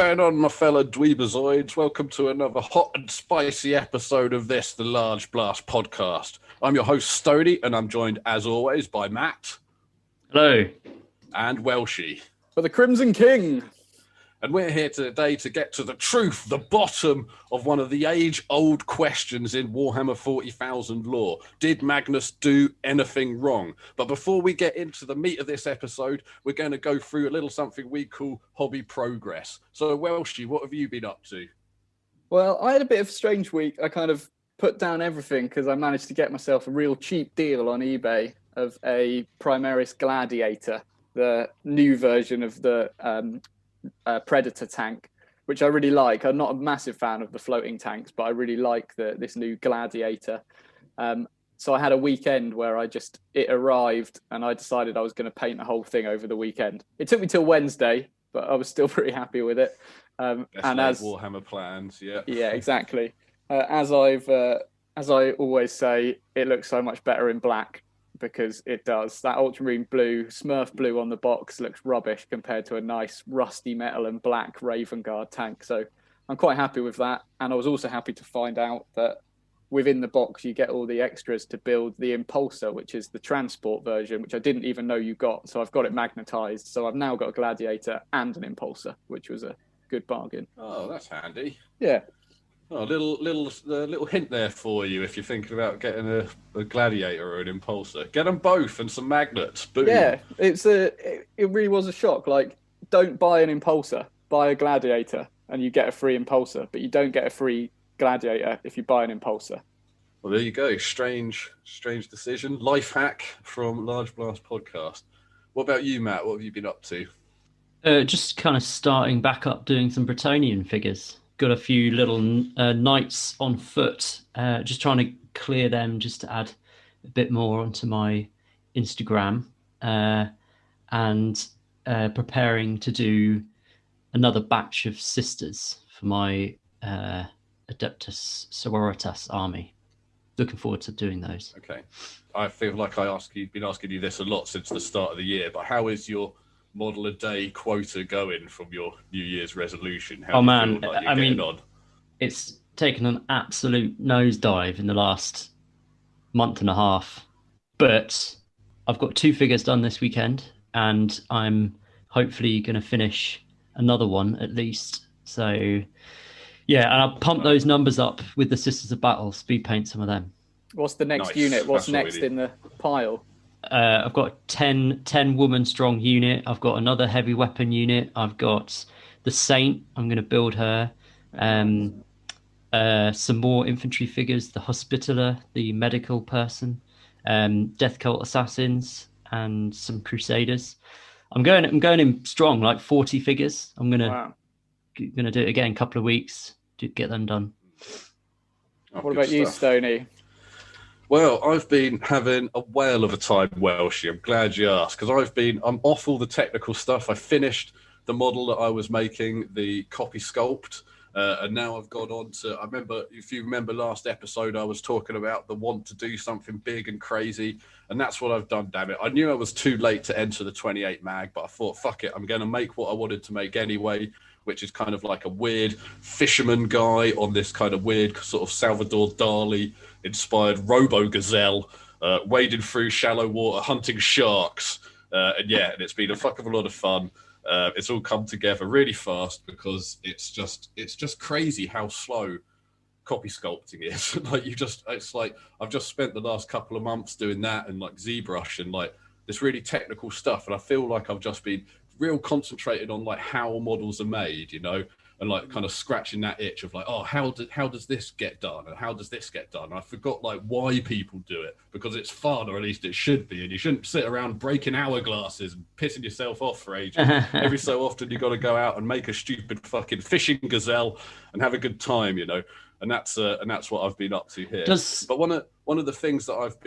going on, my fellow dweebazoids? Welcome to another hot and spicy episode of this, the Large Blast podcast. I'm your host, Stoney, and I'm joined, as always, by Matt. Hello. And Welshie. For the Crimson King. And we're here today to get to the truth, the bottom of one of the age-old questions in Warhammer 40,000 lore. Did Magnus do anything wrong? But before we get into the meat of this episode, we're going to go through a little something we call hobby progress. So, Welshie, what have you been up to? Well, I had a bit of a strange week. I kind of put down everything because I managed to get myself a real cheap deal on eBay of a Primaris Gladiator, the new version of the Predator tank, which I really like. I'm not a massive fan of the floating tanks, but I really like this new Gladiator. So I had a weekend where it arrived and I decided I was going to paint the whole thing over the weekend. It took me till Wednesday, but I was still pretty happy with it. And as Warhammer plans, yeah, exactly. As I always say, it looks so much better in black. Because it does. That ultramarine blue, Smurf blue on the box looks rubbish compared to a nice rusty metal and black Raven Guard tank. So I'm quite happy with that. And I was also happy to find out that within the box, you get all the extras to build the Impulsor, which is the transport version, which I didn't even know you got. So I've got it magnetized. So I've now got a Gladiator and an Impulsor, which was a good bargain. Oh, that's handy. Yeah. Oh, little hint there for you if you're thinking about getting a Gladiator or an Impulsor. Get them both and some magnets. Boom. Yeah, it really was a shock. Like, don't buy an Impulsor, buy a Gladiator, and you get a free Impulsor. But you don't get a free Gladiator if you buy an Impulsor. Well, there you go. Strange decision. Life hack from Large Blast Podcast. What about you, Matt? What have you been up to? Just kind of starting back up doing some Bretonnian figures. Got a few little knights on foot, just trying to clear them just to add a bit more onto my Instagram, and preparing to do another batch of sisters for my Adeptus Sororitas army. Looking forward to doing those. Okay. I feel like been asking you this a lot since the start of the year, but how is your model a day quota going from your New Year's resolution? How do you feel like you're getting on? It's taken an absolute nosedive in the last month and a half, but I've got 2 figures done this weekend and I'm hopefully going to finish another one at least. So yeah, and I'll pump those numbers up with the Sisters of Battle, speed paint some of them. What's the next unit? What's next in the pile? I've got 10 woman strong unit. I've got another heavy weapon unit. I've got the Saint. I'm going to build her. Some more infantry figures, the Hospitaller, the medical person, Death Cult assassins, and some Crusaders. I'm going in strong, like 40 figures. I'm gonna do it again in a couple of weeks to get them done. What about you, Stoney? Well, I've been having a whale of a time, Welshie. I'm glad you asked, because I'm off all the technical stuff. I finished the model that I was making, the copy sculpt, and now I've gone on to, if you remember last episode, I was talking about the want to do something big and crazy, and that's what I've done, damn it. I knew I was too late to enter the 28 mag, but I thought, fuck it, I'm going to make what I wanted to make anyway, which is kind of like a weird fisherman guy on this kind of weird sort of Salvador Dali inspired robo-gazelle, wading through shallow water, hunting sharks. And it's been a fuck of a lot of fun. It's all come together really fast because it's just crazy how slow copy sculpting is. It's like I've just spent the last couple of months doing that and like ZBrush and like this really technical stuff. And I feel like I've just been real concentrated on like how models are made, you know, and like kind of scratching that itch of like, oh, how does this get done and how does this get done? And I forgot like why people do it, because it's fun, or at least it should be, and you shouldn't sit around breaking hourglasses and pissing yourself off for ages. Every so often you got to go out and make a stupid fucking fishing gazelle and have a good time, you know. And that's what I've been up to here. But one of the things that I've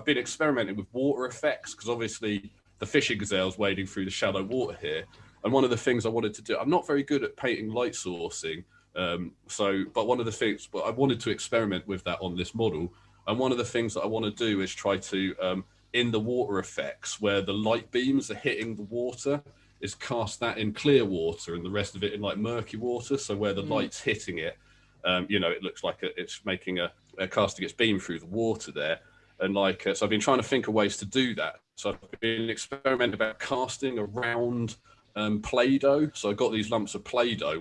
been experimenting with water effects, because obviously the fishing gazelle's wading through the shallow water here. And one of the things I wanted to do, I'm not very good at painting light sourcing. But one of the things, I wanted to experiment with that on this model. And one of the things that I want to do is try to, in the water effects, where the light beams are hitting the water, is cast that in clear water and the rest of it in like murky water. So where the light's hitting it, it looks like it's making a casting its beam through the water there. And so I've been trying to think of ways to do that. So I've been experimenting about casting around Play-Doh. So I've got these lumps of Play-Doh,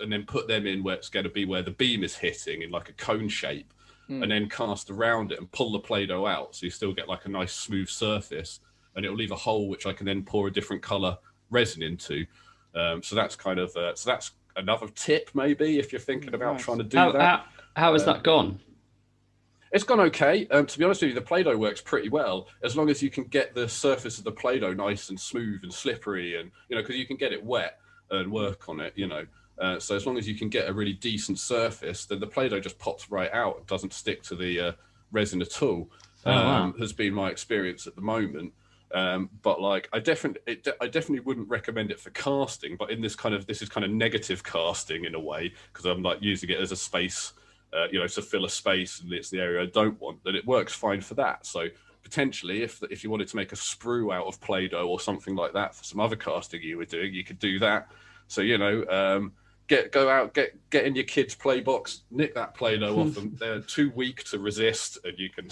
and then put them in where it's going to be where the beam is hitting in like a cone shape, and then cast around it and pull the Play-Doh out. So you still get like a nice smooth surface, and it'll leave a hole which I can then pour a different color resin into. So that's kind of, so that's another tip maybe if you're thinking about trying to do that. How has that gone? It's gone okay. To be honest with you, the Play-Doh works pretty well as long as you can get the surface of the Play-Doh nice and smooth and slippery, and because you can get it wet and work on it. So as long as you can get a really decent surface, then the Play-Doh just pops right out. It doesn't stick to the resin at all. Has been my experience at the moment. But like I definitely wouldn't recommend it for casting. But in this is kind of negative casting in a way, because I'm like using it as a space. To fill a space, and it's the area I don't want, then it works fine for that. So potentially, if you wanted to make a sprue out of Play-Doh or something like that for some other casting you were doing, you could do that. So get in your kids' play box, nick that Play-Doh off them. They're too weak to resist, and you can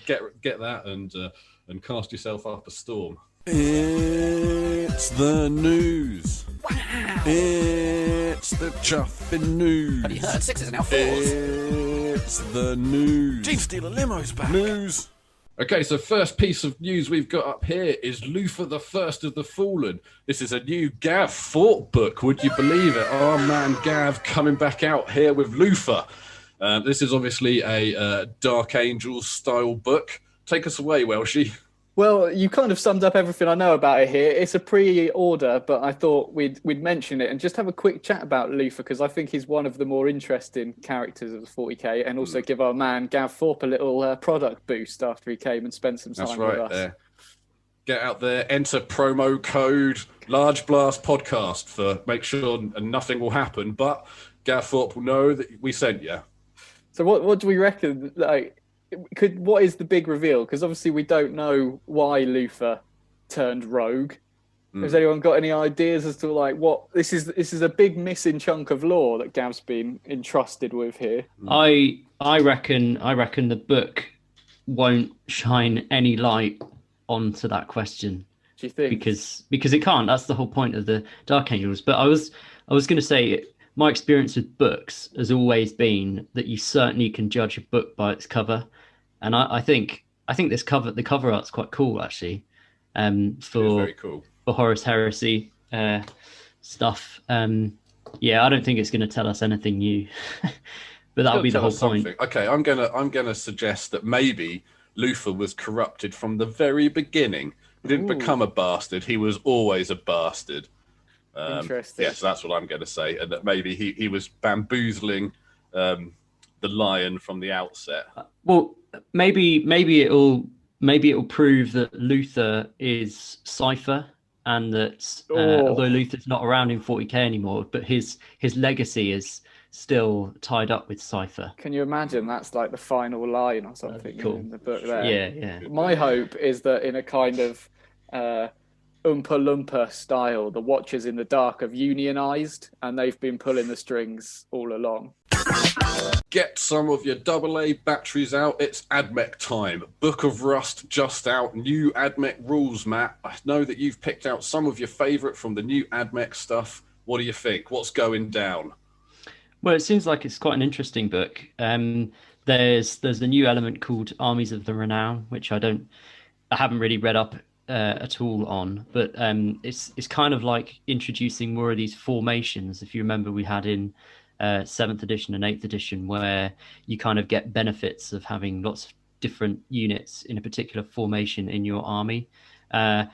get that and cast yourself up a storm. It's the news. Wow. It's the chuffing news. Have you heard? 6s are now 4s. It's the news. Gene Stealer Limo's back. News. Okay, so first piece of news we've got up here is Luther the First of the Fallen. This is a new Gav Thorpe book. Would you believe it? Our man Gav coming back out here with Luther. This is obviously a Dark Angels style book. Take us away, Welshie. Well, you kind of summed up everything I know about it here. It's a pre-order, but I thought we'd mention it and just have a quick chat about Luther, because I think he's one of the more interesting characters of the 40K, and also give our man Gav Thorpe a little product boost after he came and spent some time with us. Get out there, enter promo code Large Blast Podcast for make sure nothing will happen, but Gav Thorpe will know that we sent you. So what do we reckon? What is the big reveal? Because obviously we don't know why Luther turned rogue. Has anyone got any ideas as to what this is a big missing chunk of lore that Gav's been entrusted with here? I reckon the book won't shine any light onto that question. Do you think? Because it can't. That's the whole point of the Dark Angels. But I was going to say, my experience with books has always been that you certainly can judge a book by its cover, and I think the cover art's quite cool actually. Very cool for Horus Heresy stuff. I don't think it's going to tell us anything new, but that'll be the whole point. Okay, I'm gonna suggest that maybe Luther was corrupted from the very beginning. He didn't become a bastard; he was always a bastard. Interesting. Yes, that's what I'm going to say, and that maybe he was bamboozling the lion from the outset. Well, maybe it'll prove that Luther is Cypher, and that although Luther's not around in 40K anymore, but his legacy is still tied up with Cypher. Can you imagine that's like the final line or something in the book there? Yeah. My hope is that in a kind of Oompa Loompa style, the Watchers in the Dark have unionized, and they've been pulling the strings all along. Get some of your AA batteries out. It's AdMech time. Book of Rust just out. New AdMech rules, Matt. I know that you've picked out some of your favourite from the new AdMech stuff. What do you think? What's going down? Well, it seems like it's quite an interesting book. There's a new element called Armies of the Renown, which I haven't really read up at all on, but it's kind of like introducing more of these formations. If you remember, we had in 7th edition and 8th edition where you kind of get benefits of having lots of different units in a particular formation in your army. I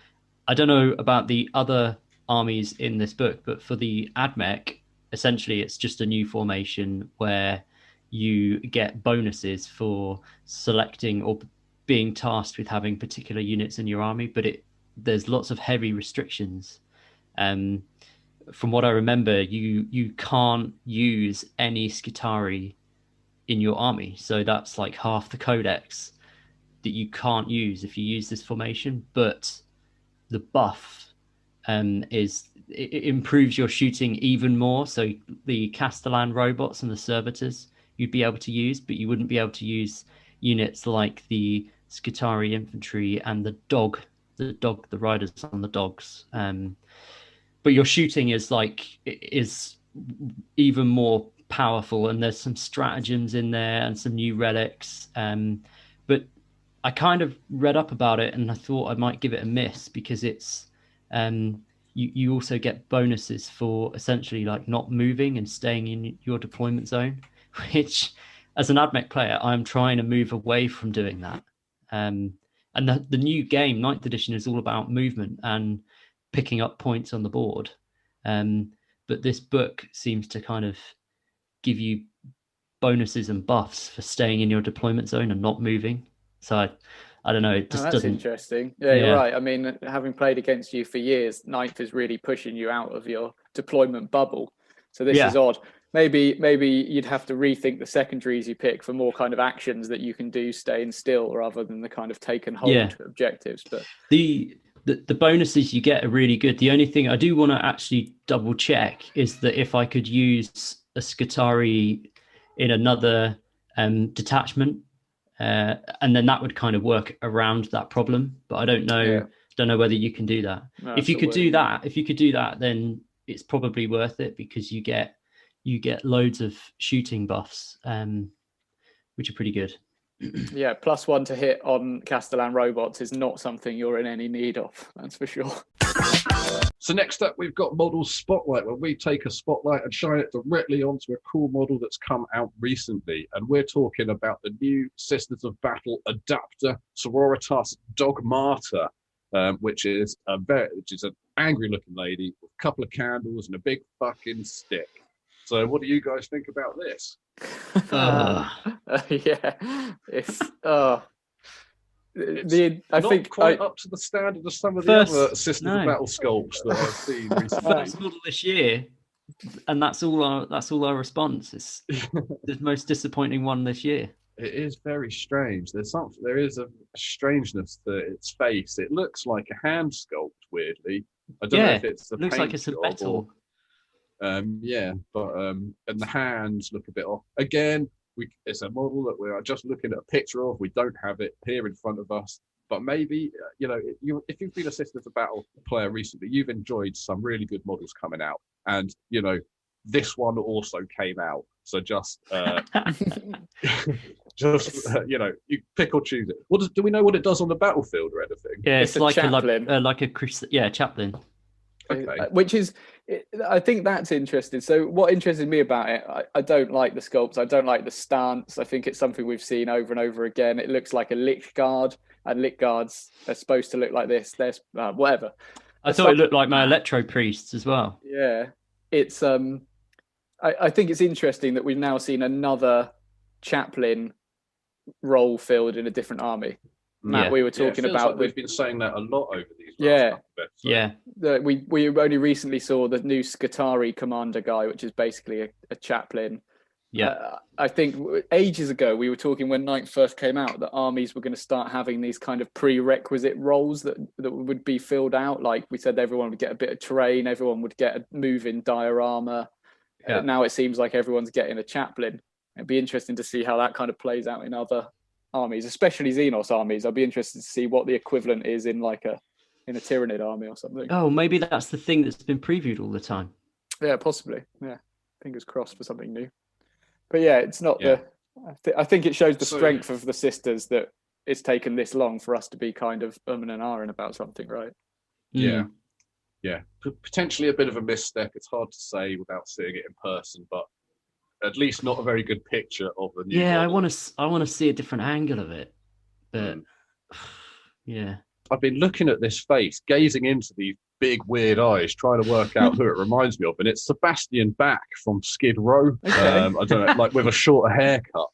don't know about the other armies in this book, but for the AdMech, essentially it's just a new formation where you get bonuses for selecting or being tasked with having particular units in your army, but there's lots of heavy restrictions. From what I remember, you can't use any Skitarii in your army, so that's like half the codex that you can't use if you use this formation. But the buff it improves your shooting even more. So the Castellan robots and the servitors you'd be able to use, but you wouldn't be able to use units like the Scutari infantry and the riders on the dogs. But your shooting is even more powerful, and there's some stratagems in there and some new relics. But I kind of read up about it and I thought I might give it a miss, because it's you also get bonuses for essentially like not moving and staying in your deployment zone, which as an AdMech player, I'm trying to move away from doing that. And the new game, 9th edition, is all about movement and picking up points on the board. But this book seems to kind of give you bonuses and buffs for staying in your deployment zone and not moving. So I don't know. It just that's doesn't. Interesting. Yeah, you're right. I mean, having played against you for years, 9th is really pushing you out of your deployment bubble. So this is odd. Maybe you'd have to rethink the secondaries you pick for more kind of actions that you can do staying still, rather than the kind of take and hold objectives. But the bonuses you get are really good. The only thing I do want to actually double check is that if I could use a Scutari in another detachment, and then that would kind of work around that problem. But I don't know. Don't know whether you can do that. No, if you could do that, then it's probably worth it, because you get loads of shooting buffs, which are pretty good. Yeah, +1 to hit on Castellan robots is not something you're in any need of, that's for sure. So next up, we've got Model Spotlight, where we take a spotlight and shine it directly onto a cool model that's come out recently. And we're talking about the new Sisters of Battle Adapter Sororitas Dogmata, which is an angry-looking lady with a couple of candles and a big fucking stick. So what do you guys think about this? It's I think quite up to the standard of some of the other Sisters of Battle sculpts that I've seen recently. First model this year, and that's all our response. It's the most disappointing one this year. It is very strange. There is a strangeness to its face. It looks like a hand sculpt, weirdly. I don't know if it's the looks like it's a metal. And the hands look a bit off. Again, it's a model that we are just looking at a picture of. We don't have it here in front of us. But maybe, if you've been a Sisters of Battle player recently, you've enjoyed some really good models coming out. And, this one also came out. So just, you pick or choose it. Do we know what it does on the battlefild or anything? Yeah, it's like chaplain. a chaplain. Okay. Which is, I think that's interesting. So what interested me about it, I don't like the sculpts. I don't like the stance. I think it's something we've seen over and over again. It looks like a Lich Guard, and Lich Guards are supposed to look like this. There's whatever. I thought it looked like my Electro Priests as well. Yeah. It's, I think it's interesting that we've now seen another chaplain role filled in a different army. Matt, we were talking about. Like we've been saying that a lot over these. We only recently saw the new Scutari commander guy, which is basically a chaplain. I think ages ago we were talking, when 9th first came out, that armies were going to start having these kind of prerequisite roles that would be filled out. Like we said, everyone would get a bit of terrain, everyone would get a move-in diorama. Now it seems like everyone's getting a chaplain. It'd be interesting to see how that kind of plays out in other armies, especially Xenos armies. I'd be interested to see what the equivalent is in a Tyranid army or something. Oh, maybe that's the thing that's been previewed all the time. Yeah, possibly. Yeah, fingers crossed for something new. But yeah, it's not I think it shows the strength of the Sisters that it's taken this long for us to be kind of and ahhing about something, right? Yeah. Potentially a bit of a misstep. It's hard to say without seeing it in person, but at least not a very good picture of the new model. I want to see a different angle of it, but I've been looking at this face, gazing into these big weird eyes, trying to work out who it reminds me of, and it's Sebastian Bach from Skid Row. Okay. I don't know, like with a shorter haircut.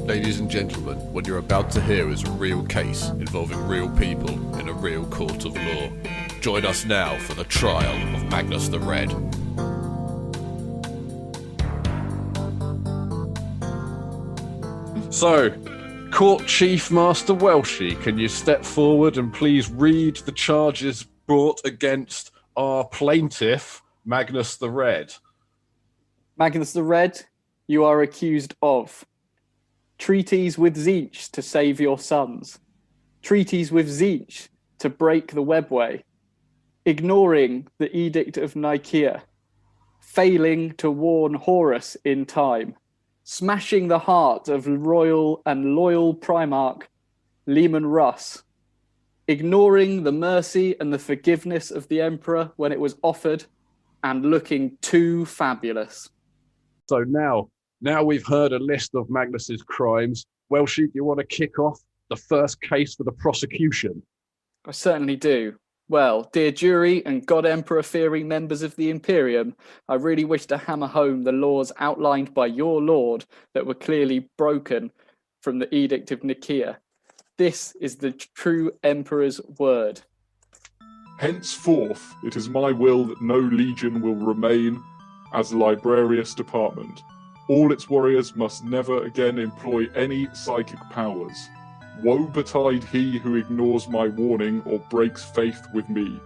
Ladies and gentlemen, what you're about to hear is a real case involving real people in a real court of law. Join us now for the trial of Magnus the Red. So, Court Chief Master Welshie, can you step forward and please read the charges brought against our plaintiff, Magnus the Red? Magnus the Red, you are accused of treaties with Tzeentch to save your sons, treaties with Tzeentch to break the webway, ignoring the Edict of Nicaea, failing to warn Horus in time, smashing the heart of royal and loyal primarch Lehman Russ, ignoring the mercy and the forgiveness of the Emperor when it was offered, and looking too fabulous. So now we've heard a list of Magnus's crimes. Welshie, do you want to kick off the first case for the prosecution? I certainly do. Well, dear jury and God Emperor-fearing members of the Imperium, I really wish to hammer home the laws outlined by your lord that were clearly broken from the Edict of Nicaea. This is the true Emperor's word. Henceforth, it is my will that no legion will remain as the Librarius Department. All its warriors must never again employ any psychic powers. Woe betide he who ignores my warning or breaks faith with me.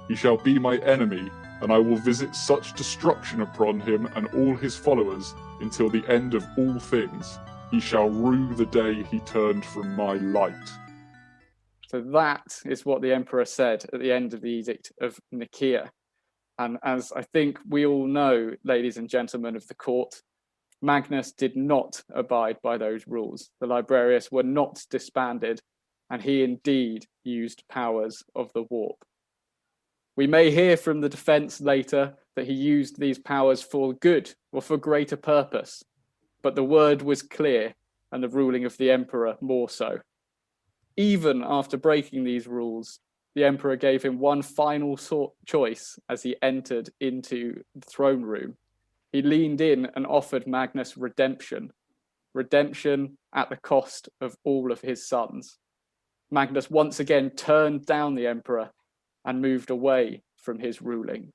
He shall be my enemy, and I will visit such destruction upon him and all his followers until the end of all things. He shall rue the day he turned from my light. So that is what the Emperor said at the end of the Edict of Nicaea. And as I think we all know, ladies and gentlemen of the court, Magnus did not abide by those rules. The Librarius were not disbanded, and he indeed used powers of the warp. We may hear from the defense later that he used these powers for good or for greater purpose, but the word was clear, and the ruling of the Emperor more so. Even after breaking these rules, the Emperor gave him one final choice as he entered into the throne room. He leaned in and offered Magnus redemption at the cost of all of his sons. Magnus once again turned down the Emperor and moved away from his ruling.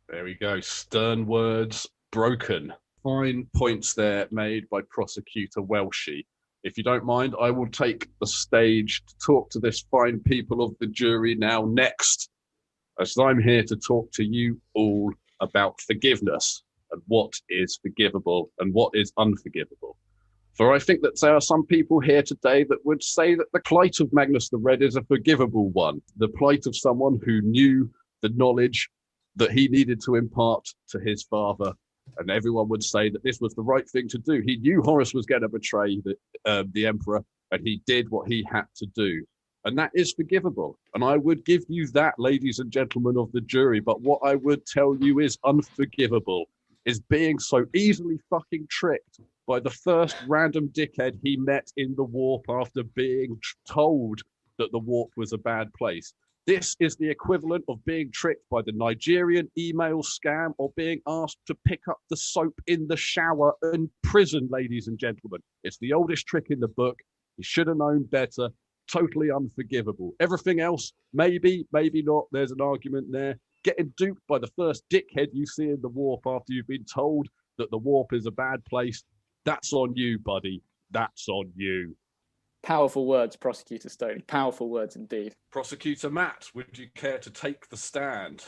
There we go. Stern words broken. Fine points there made by Prosecutor Welshie. If you don't mind, I will take the stage to talk to this fine people of the jury now next, as I'm here to talk to you all about forgiveness and what is forgivable and what is unforgivable. For I think that there are some people here today that would say that the plight of Magnus the Red is a forgivable one, the plight of someone who knew the knowledge that he needed to impart to his father, and everyone would say that this was the right thing to do. He knew Horus was going to betray the Emperor, and he did what he had to do. And that is forgivable. And I would give you that, ladies and gentlemen of the jury, but what I would tell you is unforgivable, is being so easily fucking tricked by the first random dickhead he met in the warp after being told that the warp was a bad place. This is the equivalent of being tricked by the Nigerian email scam or being asked to pick up the soap in the shower in prison, ladies and gentlemen. It's the oldest trick in the book. He should have known better. Totally unforgivable. Everything else, maybe, maybe not. There's an argument there. Getting duped by the first dickhead you see in the warp after you've been told that the warp is a bad place, that's on you, buddy. That's on you. Powerful words, Prosecutor Stoney. Powerful words indeed. Prosecutor Matt, would you care to take the stand?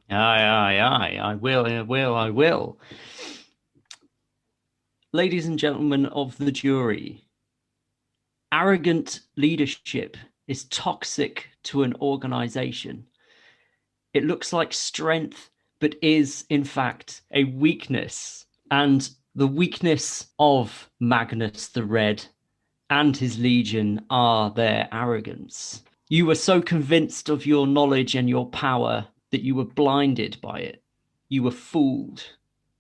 Aye. I will. Ladies and gentlemen of the jury, arrogant leadership is toxic to an organization. It looks like strength, but is, in fact, a weakness. And the weakness of Magnus the Red and his legion are their arrogance. You were so convinced of your knowledge and your power that you were blinded by it. You were fooled,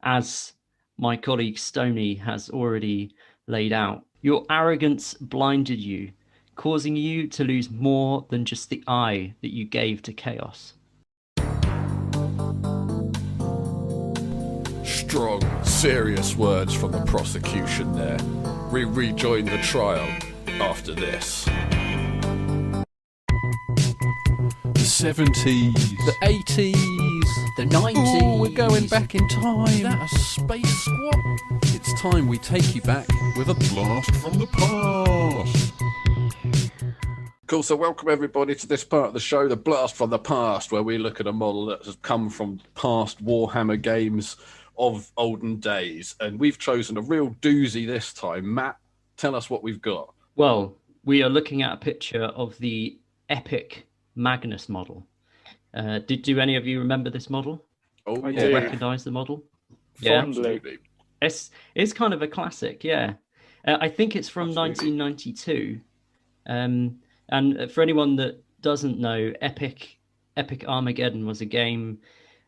as my colleague Stoney has already laid out. Your arrogance blinded you, causing you to lose more than just the eye that you gave to chaos. Strong, serious words from the prosecution there. We rejoin the trial after this. The 70s. The 80s. The 90s. Ooh, we're going back in time. Is that a space squad? it's time we take you back with a blast from the past. Cool, so welcome everybody to this part of the show, the Blast from the Past, where we look at a model that has come from past Warhammer games of olden days. And we've chosen a real doozy this time. Matt, tell us what we've got. Well, we are looking at a picture of the epic Magnus model. Do any of you remember this model? Oh, I yeah. do. Recognize the model? Fondly. Absolutely. It's kind of a classic, yeah. I think it's from Absolutely. 1992. And for anyone that doesn't know, Epic Armageddon was a game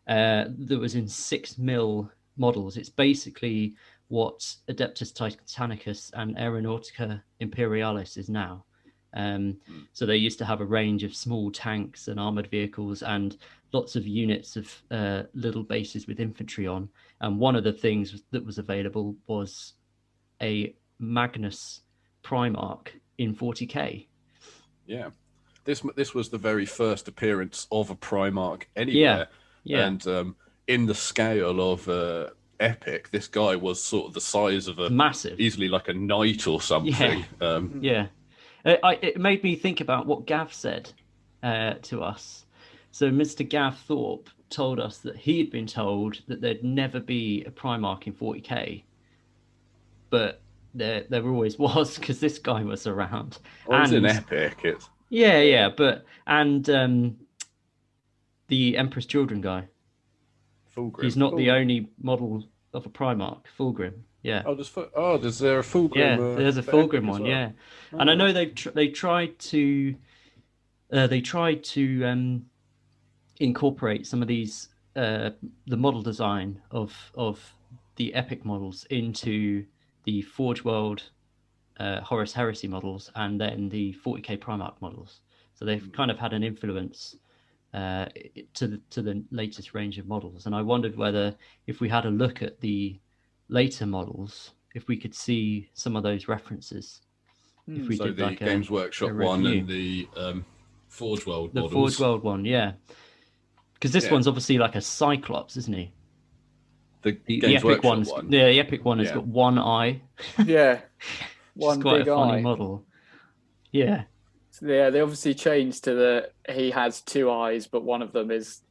that was in 6mm models. It's basically what Adeptus Titanicus and Aeronautica Imperialis is now. So they used to have a range of small tanks and armored vehicles and lots of units of little bases with infantry on. And one of the things that was available was a Magnus primarch in 40K. Yeah. This was the very first appearance of a primarch anywhere. Yeah. And in the scale of Epic, this guy was sort of the size of Massive. easily like a knight or something. Yeah. It made me think about what Gav said to us. So Mr. Gav Thorpe told us that he had been told that there'd never be a Primarch in 40K. But there always was, because this guy was around. Well, it's an Epic. It's... Yeah. And the Emperor's Children guy. Fulgrim. He's not the only model of a Primarch, Fulgrim. Yeah. Oh, is there a Fulgrim? Yeah, there's a for Fulgrim Epic as one. well? Yeah, and I know they tried to incorporate some of these the model design of the Epic models into the Forge World Horus Heresy models and then the 40K Primarch models. So they've kind of had an influence to the latest range of models. And I wondered whether if we had a look at the later models, if we could see some of those references. If we So did the like Games a Workshop one review. and the Forge World The models. Forge World one, yeah. Because this Yeah. one's obviously like a Cyclops, isn't he? The The Games Epic Workshop one's one. the Epic one has Yeah. got one eye. Yeah. Which One is quite big a funny eye. model. Yeah. Yeah, they obviously changed to he has two eyes, but one of them is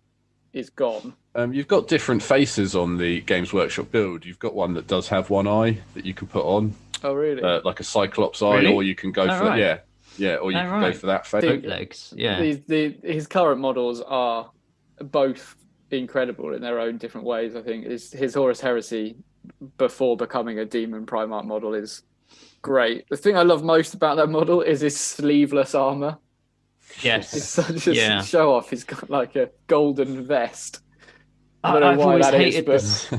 gone. You've got different faces on the Games Workshop build. You've got one that does have one eye that you can put on, Oh, really? like a Cyclops eye, Really? or you can go Oh, for right. or you Oh, can go right. for that face. Boat legs. Yeah. His current models are both incredible in their own different ways. I think his Horus Heresy before becoming a Demon Primarch model is great. The thing I love most about that model is his sleeveless armor. It's Yes. such a Yeah. show off. He's got like a golden vest. I don't I've know why always that is, hated but this.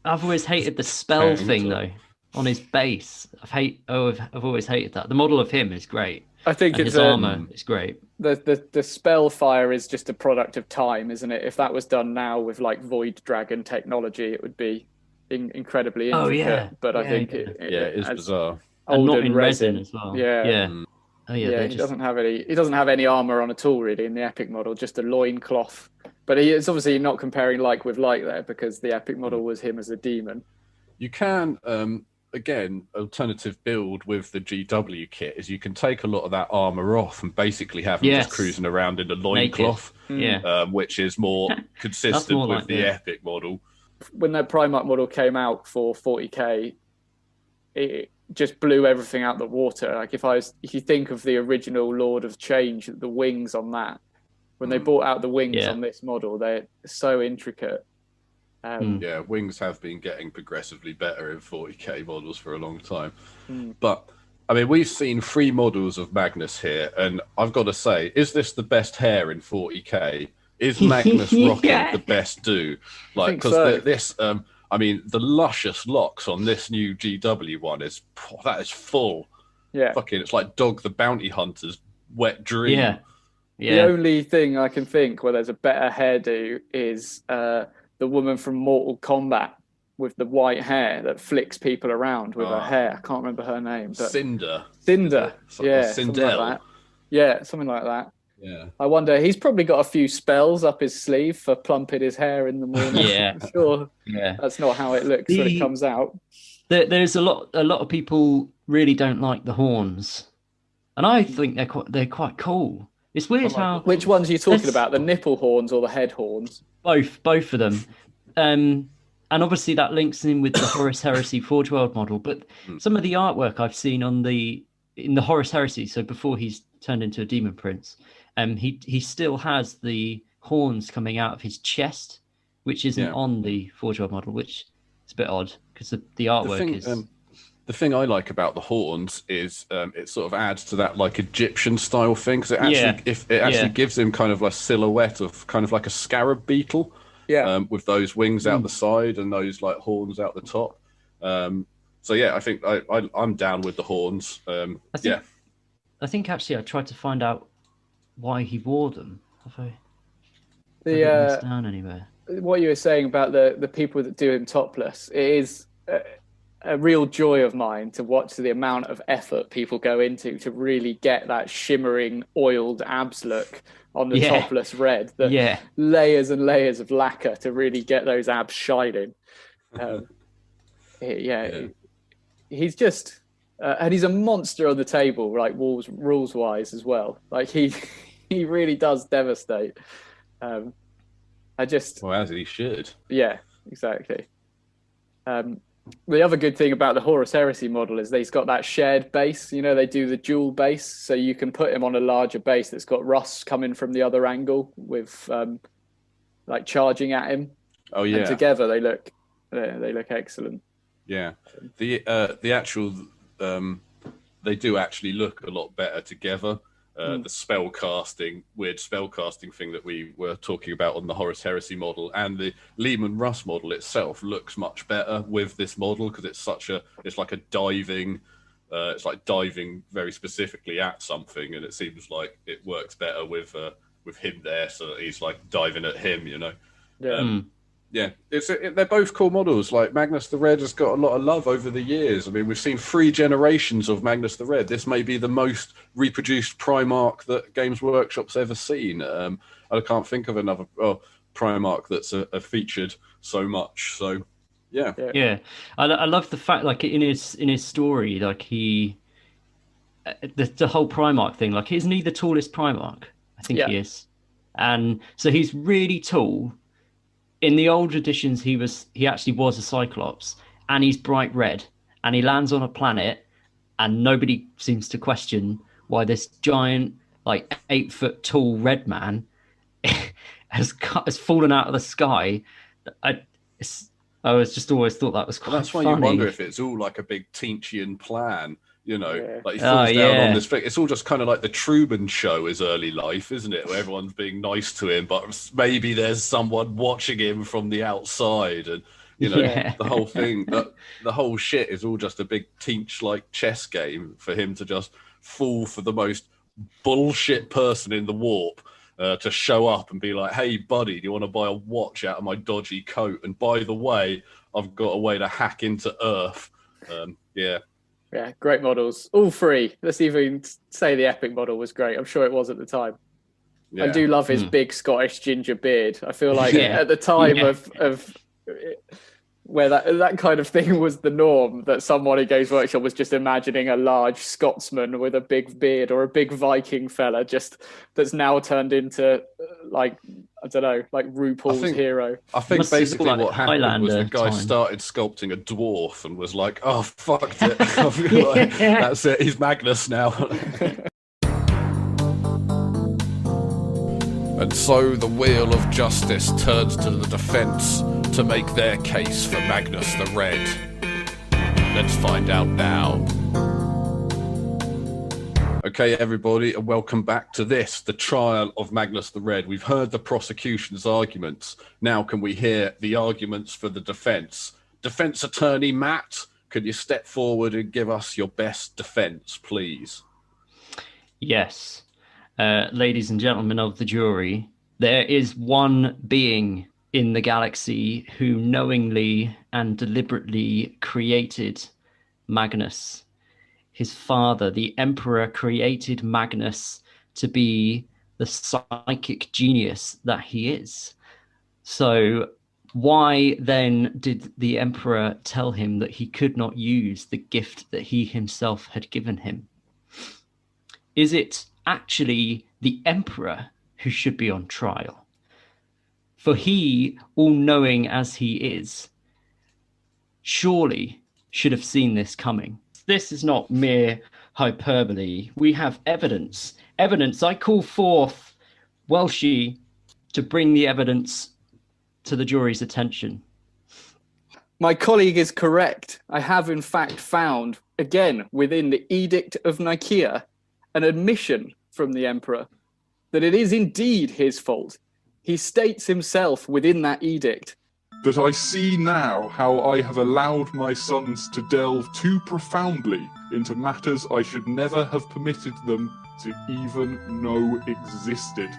I've always hated the spell Yeah, thing though on his base. I've always hated that. The model of him is great. I think And it's his armor is great. the spell fire is just a product of time, isn't it? If that was done now with like Void Dragon technology, it would be incredibly intricate. Oh, yeah. But I Yeah, think yeah. it It's as bizarre. And not olden in resin as well. Yeah. Yeah. Oh yeah. Yeah, they're he just... doesn't have any. He doesn't have any armor on at all, really, in the Epic model. Just a loincloth. But it's obviously not comparing like with like there, because the Epic model was him as a demon. You can, again, alternative build with the GW kit is you can take a lot of that armor off and basically have him Yes. just cruising around in a loincloth, Yeah. which is more consistent more with like the it. Epic model. When that Primarch model came out for 40K, it just blew everything out the water. Like if you think of the original Lord of Change, the wings on that, when they brought out the wings Yeah. on this model, they're so intricate. Yeah, wings have been getting progressively better in 40K models for a long time. But, I mean, we've seen 3 models of Magnus here, and I've got to say, is this the best hair in 40K? Is Magnus rocking Yeah. the best do? Like, think because so. this, I mean, the luscious locks on this new GW one that is full. Yeah. Fucking, it's like Dog the Bounty Hunter's wet dream. Yeah. The Yeah. only thing I can think where there's a better hairdo is the woman from Mortal Kombat with the white hair that flicks people around with her hair. I can't remember her name, but Cinder. Cinder. Something- Yeah, something like Sindel. that. Yeah, something like that. Yeah. I wonder, he's probably got a few spells up his sleeve for plumping his hair in the morning. Yeah. I'm sure Yeah. that's not how it looks when The- it comes out. there's a lot of people really don't like the horns, and I think they're quite cool. It's weird how Which ones are you talking There's- about? The nipple horns or the head horns? both of them, and obviously that links in with the Horus Heresy Forge World model. But some of the artwork I've seen in the Horus Heresy, so before he's turned into a demon prince, he still has the horns coming out of his chest, which isn't on the Forge World model, which is a bit odd because the artwork is. The thing I like about the horns is it sort of adds to that like Egyptian style thing, because it actually gives him kind of like silhouette of kind of like a scarab beetle, with those wings out the side and those like horns out the top. So yeah, I think I'm down with the horns. I think actually I tried to find out why he wore them. Have I written this down anywhere? What you were saying about the people that do him topless, it is a real joy of mine to watch the amount of effort people go into to really get that shimmering oiled abs look on the topless Red. The layers and layers of lacquer to really get those abs shining. He's just and he's a monster on the table, like rules wise as well. Like he really does devastate. As he should. Yeah, exactly. The other good thing about the Horus Heresy model is that he's got that shared base. You know, they do the dual base, so you can put him on a larger base that's got rust coming from the other angle with like charging at him. Oh yeah. And together they look excellent. Yeah. The actual they do actually look a lot better together. The weird spell casting thing that we were talking about on the Horus Heresy model, and the Lehman Russ model itself looks much better with this model because it's like diving very specifically at something, and it seems like it works better with him there, so that he's like diving at him, you know. They're both cool models. Like Magnus the Red has got a lot of love over the years. I mean, we've seen 3 generations of Magnus the Red. This may be the most reproduced Primarch that Games Workshop's ever seen. I can't think of another Primarch that's featured so much. So, yeah. I love the fact, like in his story, like he the whole Primarch thing. Like, isn't he the tallest Primarch? I think he is, and so he's really tall. In the old editions, he actually was a Cyclops, and he's bright red, and he lands on a planet, and nobody seems to question why this giant, like 8-foot tall red man has fallen out of the sky. I just always thought that was quite. That's why funny. You wonder if it's all like a big Teachian plan. You know, like he falls down on this thing. It's all just kind of like the Truman Show is early life, isn't it? Where everyone's being nice to him, but maybe there's someone watching him from the outside, and you know, the whole thing, the whole shit is all just a big Teach-like chess game for him to just fall for the most bullshit person in the warp to show up and be like, "Hey, buddy, do you want to buy a watch out of my dodgy coat? And by the way, I've got a way to hack into Earth." Yeah, great models. All 3. Let's even say the Epic model was great. I'm sure it was at the time. Yeah. I do love his big Scottish ginger beard. I feel like at the time of where that kind of thing was the norm, that someone in Games Workshop was just imagining a large Scotsman with a big beard, or a big Viking fella that's now turned into like, I don't know, like RuPaul's hero. I think basically what happened was the guy started sculpting a dwarf and was like, "Oh, fucked it. That's it. He's Magnus now." And so the wheel of justice turns to the defence to make their case for Magnus the Red. Let's find out now. Okay, everybody, and welcome back to the trial of Magnus the Red. We've heard the prosecution's arguments. Now can we hear the arguments for the defence? Defence Attorney Matt, could you step forward and give us your best defence, please? Yes. Ladies and gentlemen of the jury, there is one being in the galaxy who knowingly and deliberately created Magnus. His father, the Emperor, created Magnus to be the psychic genius that he is. So Why then did the emperor tell him that he could not use the gift that he himself had given him? Is it actually the emperor who should be on trial? For he, all-knowing as he is, surely should have seen this coming. This is not mere hyperbole. We have evidence. Evidence. I call forth Welshie to bring the evidence to the jury's attention. My colleague is correct. I have in fact found, again, within the Edict of Nicaea, an admission from the emperor that it is indeed his fault. He states himself within that edict that I see now how I have allowed my sons to delve too profoundly into matters I should never have permitted them to even know existed.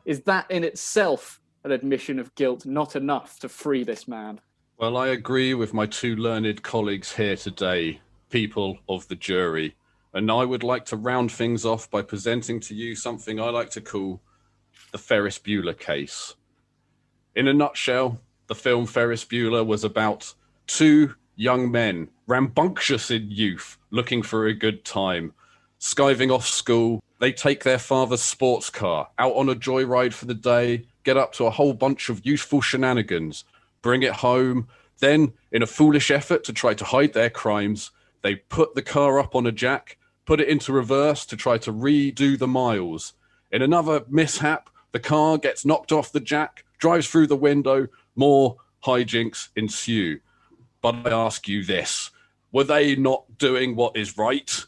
Is that in itself an admission of guilt not enough to free this man? Well, I agree with my two learned colleagues here today, people of the jury, and I would like to round things off by presenting to you something I like to call the Ferris Bueller case. In a nutshell, the film Ferris Bueller was about two young men, rambunctious in youth, looking for a good time. Skiving off school, they take their father's sports car out on a joyride for the day, get up to a whole bunch of youthful shenanigans, bring it home. Then, in a foolish effort to try to hide their crimes, they put the car up on a jack, put it into reverse to try to redo the miles. In another mishap, the car gets knocked off the jack, drives through the window, more hijinks ensue. But I ask you this, were they not doing what is right?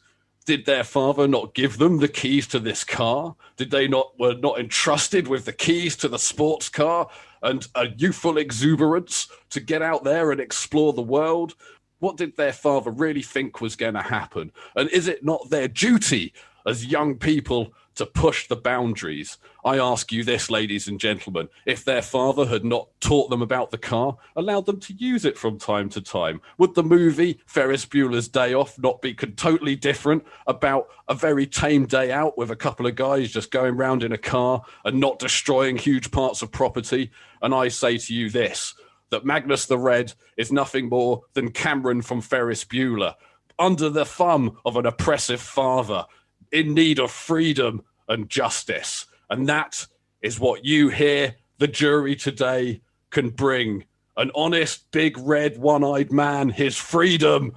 Did their father not give them the keys to this car? Were not entrusted with the keys to the sports car and a youthful exuberance to get out there and explore the world? What did their father really think was going to happen? And is it not their duty as young people to push the boundaries? I ask you this, ladies and gentlemen, if their father had not taught them about the car, allowed them to use it from time to time, would the movie Ferris Bueller's Day Off not be totally different, about a very tame day out with a couple of guys just going round in a car and not destroying huge parts of property? And I say to you this, that Magnus the Red is nothing more than Cameron from Ferris Bueller, under the thumb of an oppressive father, in need of freedom and justice. And that is what you here, the jury today, can bring. An honest, big, red, one-eyed man, his freedom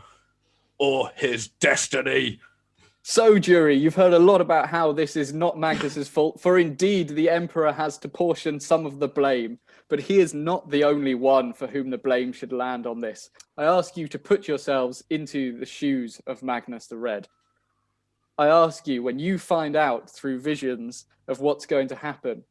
or his destiny. So, jury, you've heard a lot about how this is not Magnus's fault, for indeed the emperor has to portion some of the blame, but he is not the only one for whom the blame should land on this. I ask you to put yourselves into the shoes of Magnus the Red. I ask you, when you find out through visions of what's going to happen,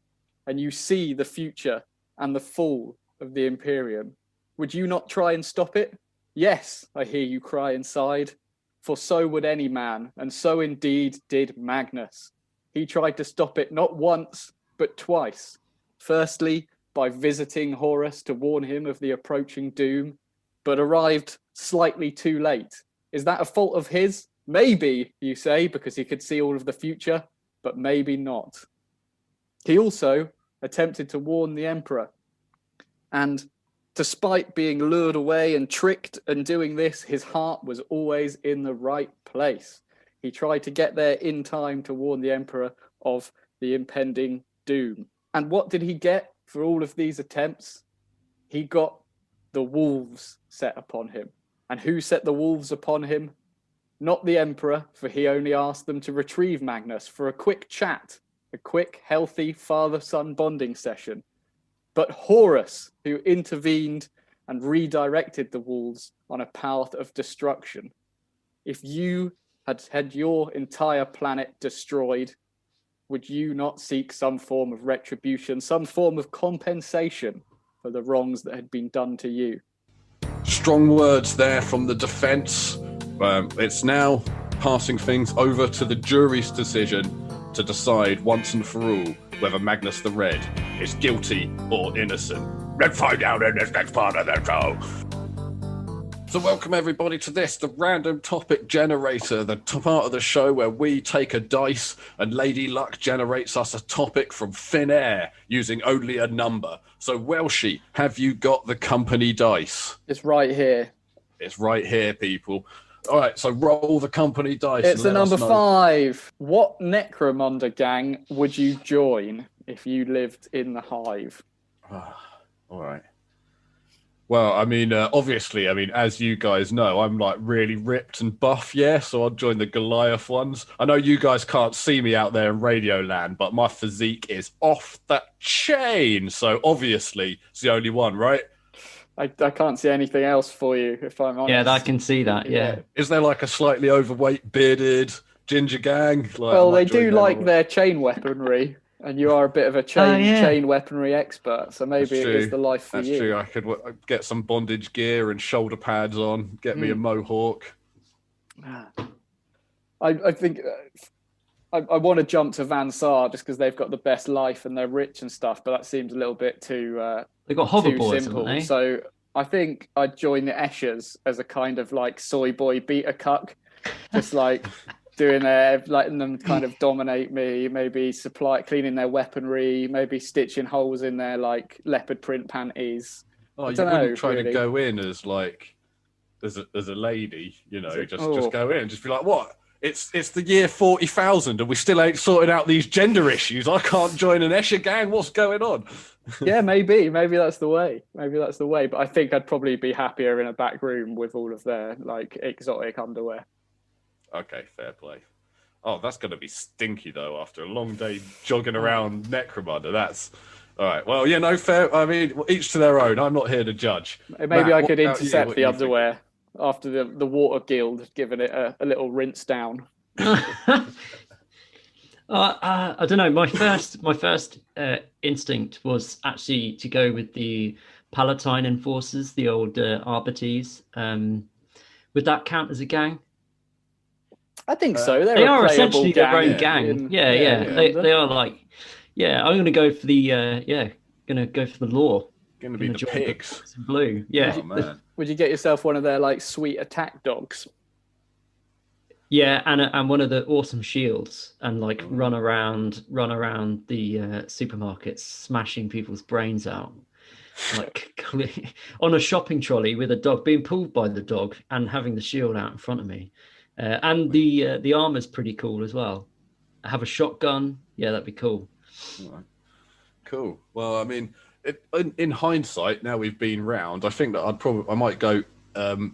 and you see the future and the fall of the Imperium, would you not try and stop it? Yes, I hear you cry inside, for so would any man, and so indeed did Magnus. He tried to stop it not once, but twice. Firstly, by visiting Horus to warn him of the approaching doom, but arrived slightly too late. Is that a fault of his? Maybe, you say, because he could see all of the future, but maybe not. He also attempted to warn the emperor, and despite being lured away and tricked and doing this, his heart was always in the right place. He tried to get there in time to warn the emperor of the impending doom. And what did he get for all of these attempts? He got the wolves set upon him. And who set the wolves upon him? Not the emperor, for he only asked them to retrieve Magnus for a quick chat, a quick, healthy father-son bonding session, but Horus, who intervened and redirected the wolves on a path of destruction. If you had had your entire planet destroyed, would you not seek some form of retribution, some form of compensation for the wrongs that had been done to you? Strong words there from the defence. It's now passing things over to the jury's decision to decide once and for all whether Magnus the Red is guilty or innocent. Let's find out in this next part of the show. So welcome everybody to this, the random topic generator, the part of the show where we take a dice and Lady Luck generates us a topic from thin air using only a number. So Welshie, have you got the company dice? It's right here. It's right here, people. All right, so roll the company dice. It's the number 5. What Necromunda gang would you join if you lived in the hive? All right. Well, I mean, obviously, as you guys know, I'm like really ripped and buff, yeah? So I'll join the Goliath ones. I know you guys can't see me out there in Radio Land, but my physique is off the chain. So obviously, it's the only one, right? I can't see anything else for you, if I'm honest. Yeah, I can see that, yeah. Is there like a slightly overweight, bearded ginger gang? Like, well, they do like their chain weaponry. And you are a bit of a chain weaponry expert, so maybe it is the life for you. That's true. I could get some bondage gear and shoulder pads on, get me a mohawk. I think I want to jump to Van Saar just because they've got the best life and they're rich and stuff, but that seems a little bit too they've got hoverboards, simple. Haven't they? So I think I'd join the Eschers as a kind of like soy boy beta cuck, just like doing letting them kind of dominate me, maybe cleaning their weaponry, maybe stitching holes in their like leopard print panties. Oh, you wouldn't try to go in as like as a lady, you know, just go in and just be like, what? It's the year 40,000 and we still ain't sorted out these gender issues. I can't join an Escher gang. What's going on? Yeah, maybe that's the way. But I think I'd probably be happier in a back room with all of their like exotic underwear. Okay, fair play. Oh, that's going to be stinky, though, after a long day jogging around Necromunda. That's... All right, well, yeah, no, fair. I mean, each to their own. I'm not here to judge. Maybe Matt, I could intercept the underwear after the Water Guild giving it a little rinse down. I don't know. My first instinct was actually to go with the Palatine Enforcers, the old Arbites. Would that count as a gang? I think so. They are essentially their own gang. They are like, I'm going to go for the law. Going to be the pigs. Blue. Yeah. Oh, man. Would you get yourself one of their like sweet attack dogs? Yeah, and one of the awesome shields, and like run around the supermarkets, smashing people's brains out, like on a shopping trolley with a dog being pulled by the dog and having the shield out in front of me. And the armor's pretty cool as well. I have a shotgun. Yeah, that'd be cool. All right. Cool. Well, I mean, in hindsight, now we've been round, I think that I might go. The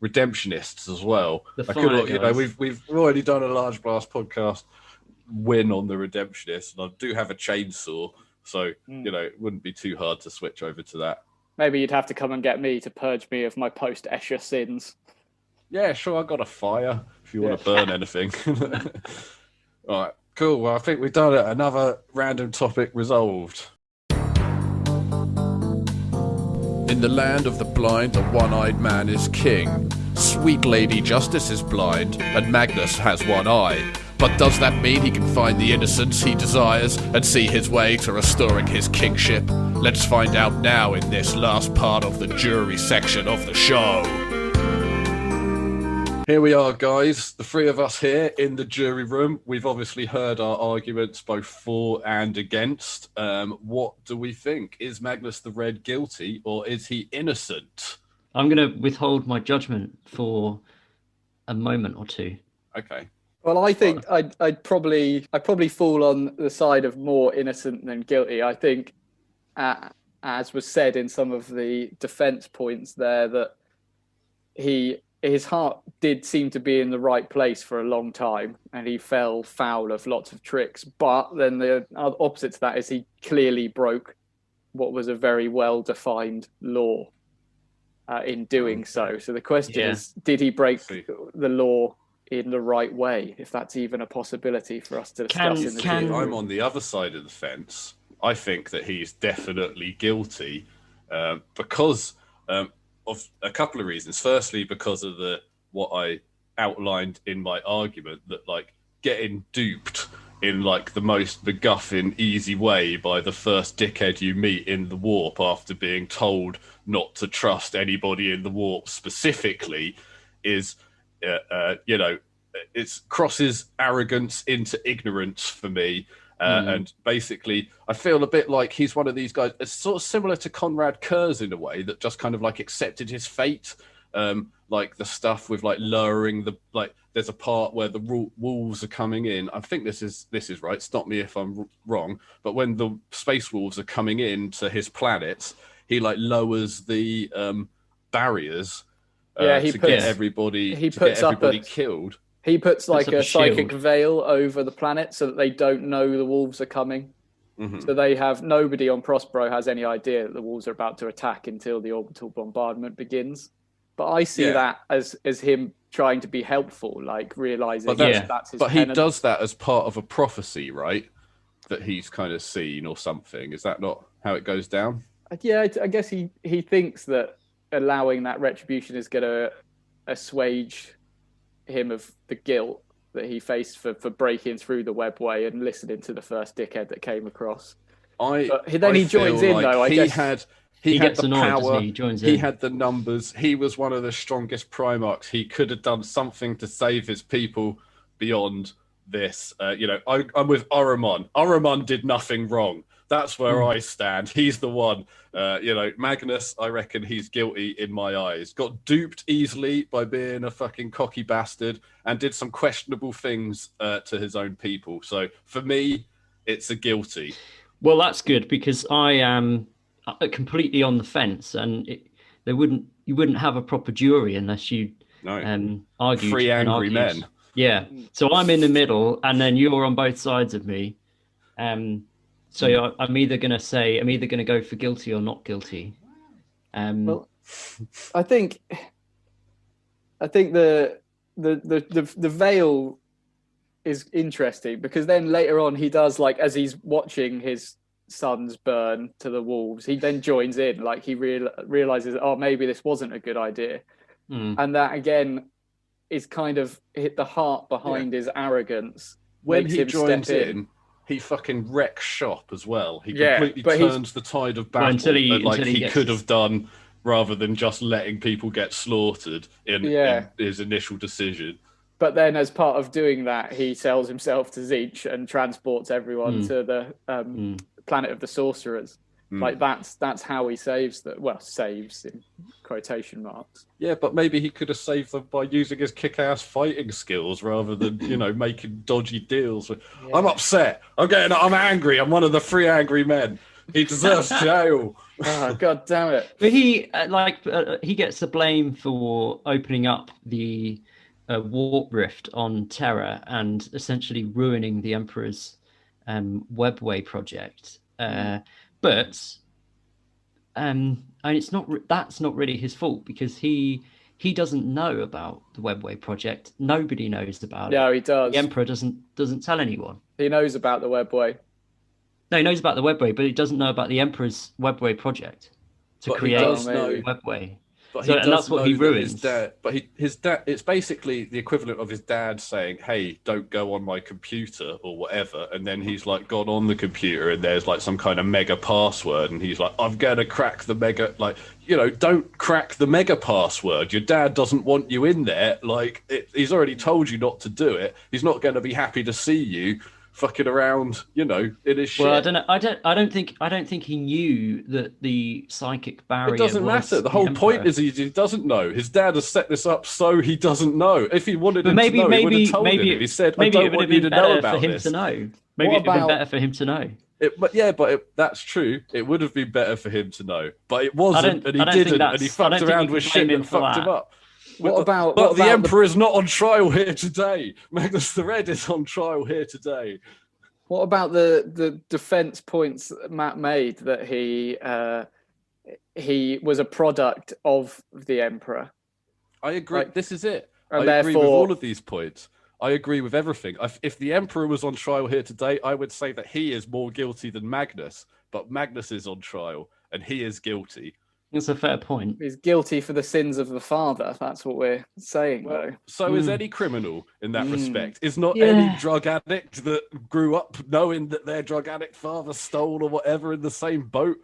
Redemptionists as well. We've already done a Large Blast podcast win on the Redemptionists, and I do have a chainsaw, so it wouldn't be too hard to switch over to that. Maybe you'd have to come and get me to purge me of my post-Escher sins. Yeah, sure. I got a fire if you want to burn anything. All right, cool. Well, I think we've done it. Another random topic resolved. In the land of the blind, a one-eyed man is king. Sweet Lady Justice is blind, and Magnus has one eye. But does that mean he can find the innocence he desires and see his way to restoring his kingship? Let's find out now in this last part of the jury section of the show. Here we are, guys, the three of us here in the jury room. We've obviously heard our arguments both for and against. What do we think? Is Magnus the Red guilty or is he innocent? I'm going to withhold my judgment for a moment or two. Okay. Well, I think I'd probably fall on the side of more innocent than guilty. I think, as was said in some of the defence points there, that his heart did seem to be in the right place for a long time, and he fell foul of lots of tricks. But then the opposite to that is he clearly broke what was a very well-defined law in doing so. So the question is, did he break the law in the right way, if that's even a possibility for us to discuss in the jury? I'm on the other side of the fence. I think that he's definitely guilty because of a couple of reasons. Firstly, because of what I outlined in my argument, that like getting duped in like the most MacGuffin easy way by the first dickhead you meet in the warp after being told not to trust anybody in the warp specifically is, it crosses arrogance into ignorance for me. And basically, I feel a bit like he's one of these guys. It's sort of similar to Conrad Kurz in a way, that just kind of like accepted his fate. Like the stuff with like lowering the, like there's a part where the wolves are coming in. I think this is right. Stop me if I'm wrong. But when the space wolves are coming in to his planets, he like lowers the barriers to get everybody killed. He puts like a psychic shield. veil over the planet so that they don't know the wolves are coming. So they have nobody on Prospero has any idea that the wolves are about to attack until the orbital bombardment begins. But I see that as him trying to be helpful, like realizing that's his But penance. he does that as part of a prophecy, right? That he's kind of seen or something. Is that not how it goes down? Yeah, I guess he thinks that allowing that retribution is going to assuage him of the guilt that he faced for breaking through the webway and listening to the first dickhead that came across. He joins in, though. I guess he had gets the annoyed, power. doesn't he? He joins He in. had the numbers. He was one of the strongest primarchs. He could have done something to save his people beyond this. I'm with Oromon. Oromon did nothing wrong. That's where I stand. He's the one. Magnus, I reckon he's guilty in my eyes. Got duped easily by being a fucking cocky bastard and did some questionable things to his own people. So for me, it's a guilty. Well, that's good because I am completely on the fence, and you wouldn't have a proper jury unless you argued. Three angry men. Yeah. So I'm in the middle, and then you're on both sides of me. So I'm either going to go for guilty or not guilty. Well, I think the veil is interesting because then later on he does, like, as he's watching his sons burn to the wolves, he then joins in, like he realizes, oh, maybe this wasn't a good idea. And that again is kind of hit the heart behind his arrogance. When makes he him joins step in, he fucking wrecks shop as well. He completely but turns the tide of battle until he could have done, rather than just letting people get slaughtered in his initial decision. But then, as part of doing that, he sells himself to Zeech and transports everyone to the planet of the sorcerers. Like that's how he saves saves in quotation marks. Yeah, but maybe he could have saved them by using his kick-ass fighting skills rather than making dodgy deals. I'm upset. I'm angry. I'm one of the 3 angry men. He deserves jail. Oh, God damn it! But he gets the blame for opening up the warp rift on Terra and essentially ruining the Emperor's webway project. But it's not. That's not really his fault because he doesn't know about the webway project. Nobody knows about it. No, he does. The Emperor doesn't tell anyone. He knows about the webway. No, he knows about the webway, but he doesn't know about the Emperor's webway project to create the webway. But and that's what he ruins. His dad. It's basically the equivalent of his dad saying, "Hey, don't go on my computer" or whatever. And then he's like gone on the computer, and there's like some kind of mega password, and he's like, "I'm gonna crack the mega." Like, don't crack the mega password. Your dad doesn't want you in there. Like, he's already told you not to do it. He's not going to be happy to see you fucking around, in his shit. Well, I don't know. I don't think he knew that the psychic barrier. It doesn't matter. The whole point is he doesn't know. His dad has set this up so he doesn't know. If he wanted him to know, he would have told him. He said, "I don't want you to know about this." Maybe it would have been better for him to know. That's true. It would have been better for him to know, but it wasn't, and he didn't, and he fucked around with shit and fucked him up. But the Emperor is not on trial here today. Magnus the Red is on trial here today. What about the defense points that Matt made that he was a product of the Emperor? I agree. This is it. And I agree with all of these points. I agree with everything. If the Emperor was on trial here today, I would say that he is more guilty than Magnus. But Magnus is on trial, and he is guilty. That's a fair point. He's guilty for the sins of the father. That's what we're saying, though. So is any criminal in that respect. Is not Yeah. any drug addict that grew up knowing that their drug addict father stole or whatever in the same boat.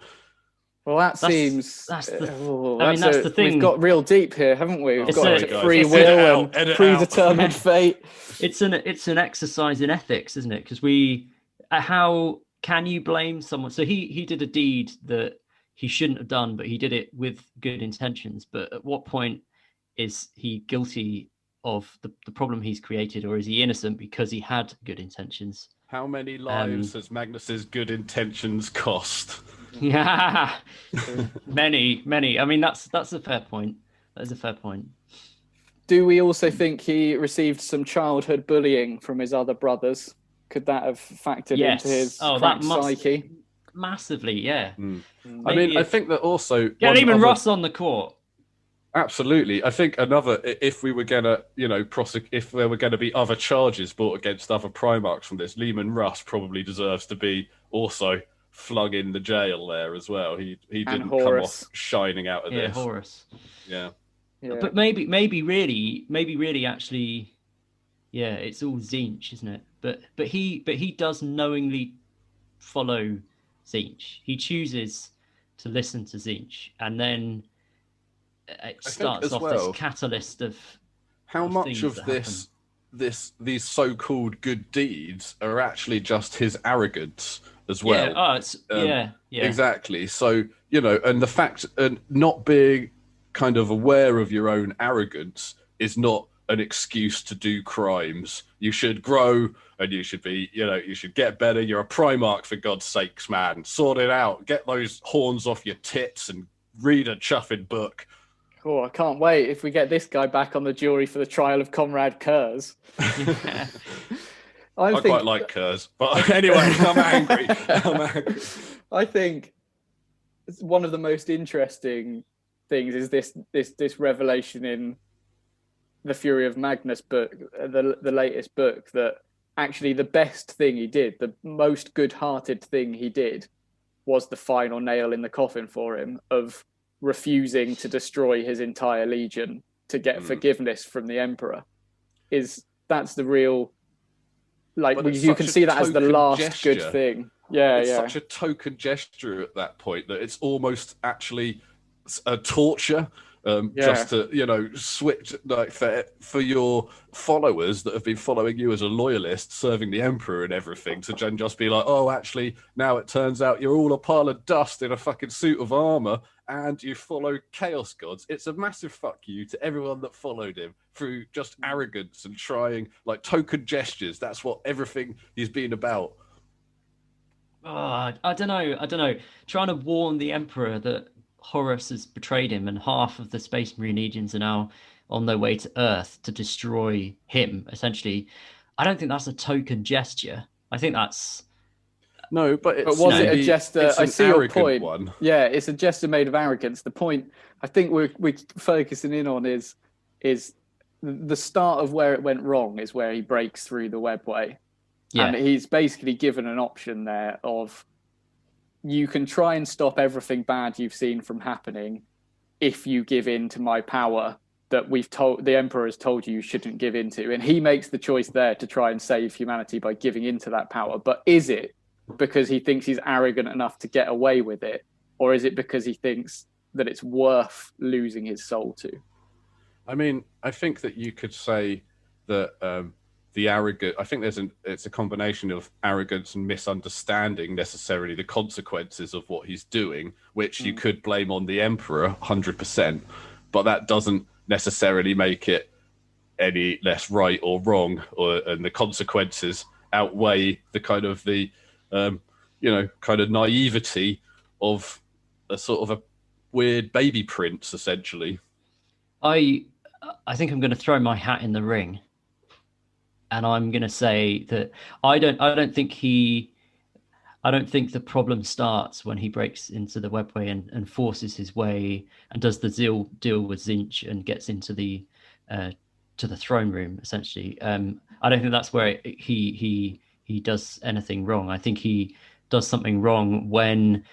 Well, that seems. That's the We've thing. got real deep here, haven't we? We've It's got a- free it's will and edit it out. predetermined fate. It's an exercise in ethics, isn't it? Because how can you blame someone? So he did a deed that he shouldn't have done, but he did it with good intentions. But at what point is he guilty of the problem he's created, or is he innocent because he had good intentions? How many lives has Magnus's good intentions cost? Yeah, many. I mean, that's a fair point. That is a fair point. Do we also think he received some childhood bullying from his other brothers? Could that have factored into his cracked psyche? Massively, yeah. I mean, I think that also Get even Ross on the court. Absolutely. I think another, if we were gonna, if there were gonna be other charges brought against other primarchs from this, Lehman Russ probably deserves to be also flung in the jail there as well. He didn't come off shining out of this. Yeah, Horus. Yeah. But maybe really actually, yeah, it's all Zinch, isn't it? But he does knowingly follow Zinch. He chooses to listen to Zinch, and then it starts off this catalyst of how much of these so-called good deeds are actually just his arrogance as well. Exactly. So, and the fact and not being kind of aware of your own arrogance is not an excuse to do crimes. You should grow and you should be, you should get better. You're a Primarch, for God's sakes, man. Sort it out. Get those horns off your tits and read a chuffing book. Oh, I can't wait if we get this guy back on the jury for the trial of Comrade Kurz. I quite like Kurz, but anyway, I'm angry. I think one of the most interesting things is this revelation in the Fury of Magnus book, the latest book, that actually the best thing he did, the most good-hearted thing he did, was the final nail in the coffin for him of refusing to destroy his entire legion to get forgiveness from the Emperor. That's the real, you can see that as the last gesture. Good thing. It's such a token gesture at that point that it's almost actually a torture. Just to switch, like, for your followers that have been following you as a loyalist, serving the Emperor and everything, to just be like, oh, actually now it turns out you're all a pile of dust in a fucking suit of armor and you follow Chaos Gods. It's a massive fuck you to everyone that followed him through just arrogance and trying, like, token gestures. That's what everything he's been about. Oh, I don't know. Trying to warn the Emperor that Horus has betrayed him and half of the Space Marine legions are now on their way to Earth to destroy him, essentially. I don't think that's a token gesture. I think that's... No, but was it a gesture? I see your point. One. Yeah, it's a gesture made of arrogance. The point I think we're focusing in on is the start of where it went wrong is where he breaks through the webway. Yeah. And he's basically given an option there of, you can try and stop everything bad you've seen from happening if you give in to my power that the Emperor has told you shouldn't give into. And he makes the choice there to try and save humanity by giving into that power. But is it because he thinks he's arrogant enough to get away with it? Or is it because he thinks that it's worth losing his soul to? I mean, I think that you could say that the arrogant, I think it's a combination of arrogance and misunderstanding necessarily the consequences of what he's doing, which you could blame on the Emperor 100%, but that doesn't necessarily make it any less right or wrong, and the consequences outweigh the kind of kind of naivety of a sort of a weird baby prince, essentially. I think I'm going to throw my hat in the ring. And I'm going to say that I don't think the problem starts when he breaks into the webway and forces his way and does the deal with Zinch and gets into the to the throne room, essentially. I don't think that's where he does anything wrong. I think he does something wrong when,